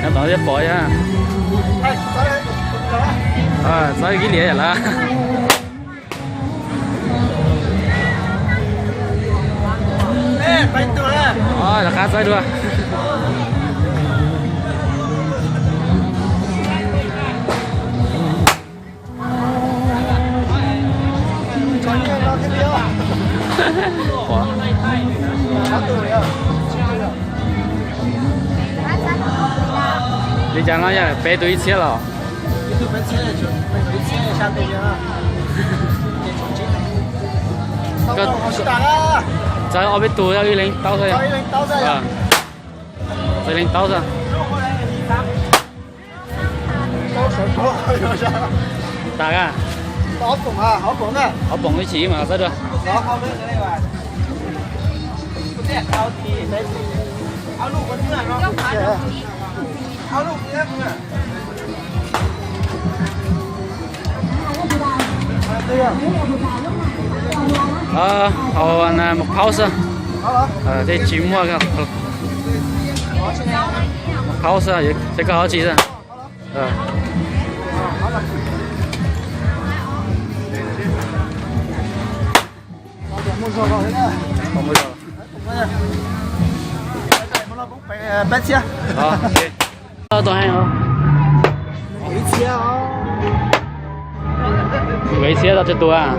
要到这包呀。啊，早就给裂了。哎，快点了。啊，这还在着。哇！你讲那样背对切了。你背切就背切下对呀。个在我被堵了，一零倒上。啊！一零倒上。打个？好蹦啊，好蹦啊！好蹦一起嘛，在这。好蹦的吧？不对，好低，没事。好路不对啊，好路不对不对。啊，好那跑色。这节目啊，跑色也这个好几人。không bao giờ. Bét xe. Ok. Tôi hay không? Gãy xe ra cho tôi à?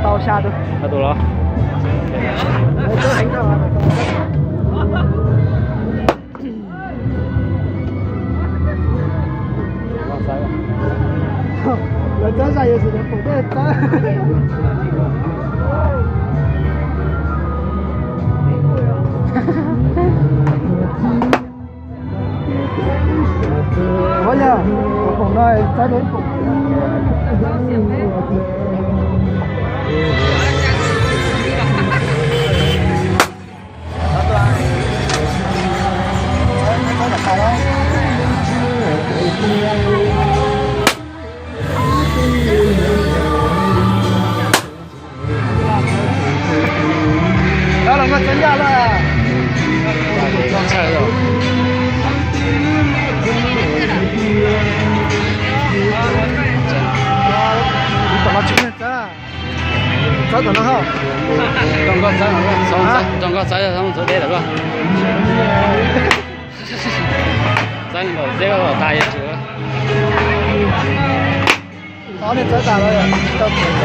Tao xa được. Ra tôi đó. Là cái gì vậy? Không biết ta. Bây giờ phòng này trái đến phòng. Đó là con chân ra là chạy rồi. Tao nó chụp ra. Sao tao nó không? Trong con trái rồi, trong con trái rồi, không chỗ đây được không? Trái rồi,这个大爷煮。早点再打了呀，到腿了。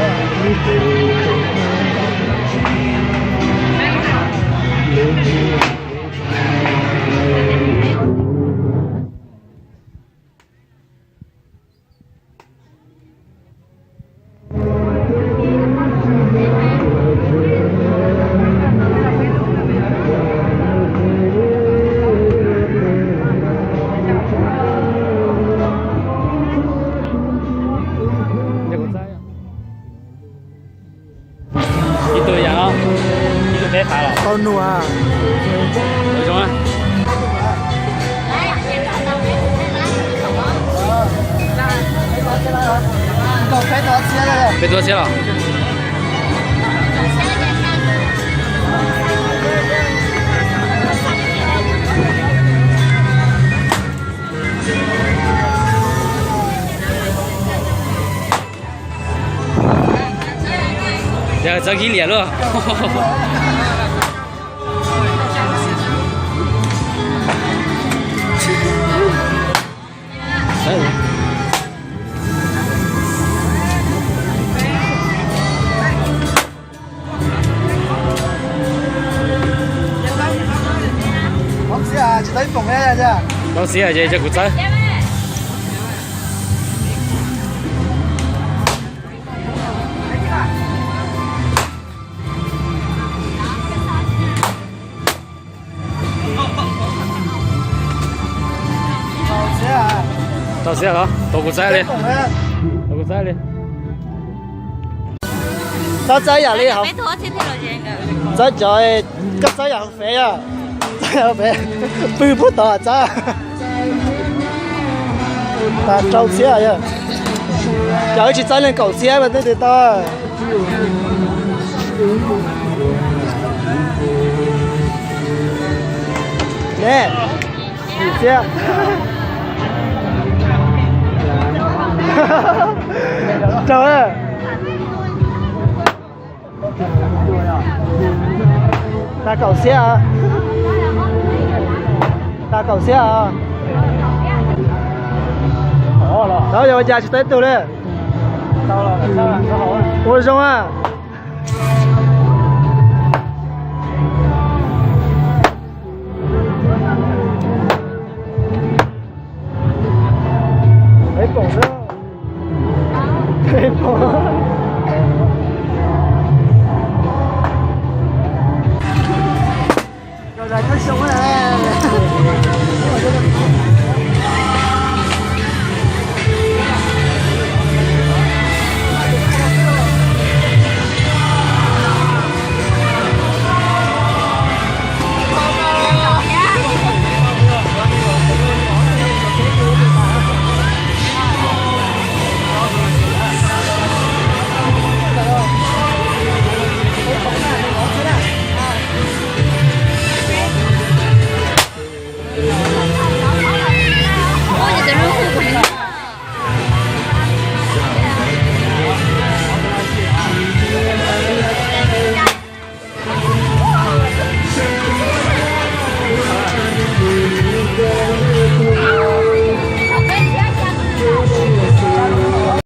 Con nùa à? Được không á? Phải多些了。这给裂了。chỉ thấy phòng nghe ra bác sĩ ở đây cho cụ trái tao xe hả? Tao cụ trái đi. Tao cụ trái đi. Tao trái nhà đi hả? Trái trời, cái trái nhà không phê à. Trái phê, bự bút tao trái. Ta trâu xe à. Giờ chỉ trái lên cầu xe mà tới ta. 来，李姐。走啊！打狗血啊！打狗血啊！好了，然后要我家去带走了。到了，到了，好啊！我扔啊！没拱着，没拱。刚才太凶了。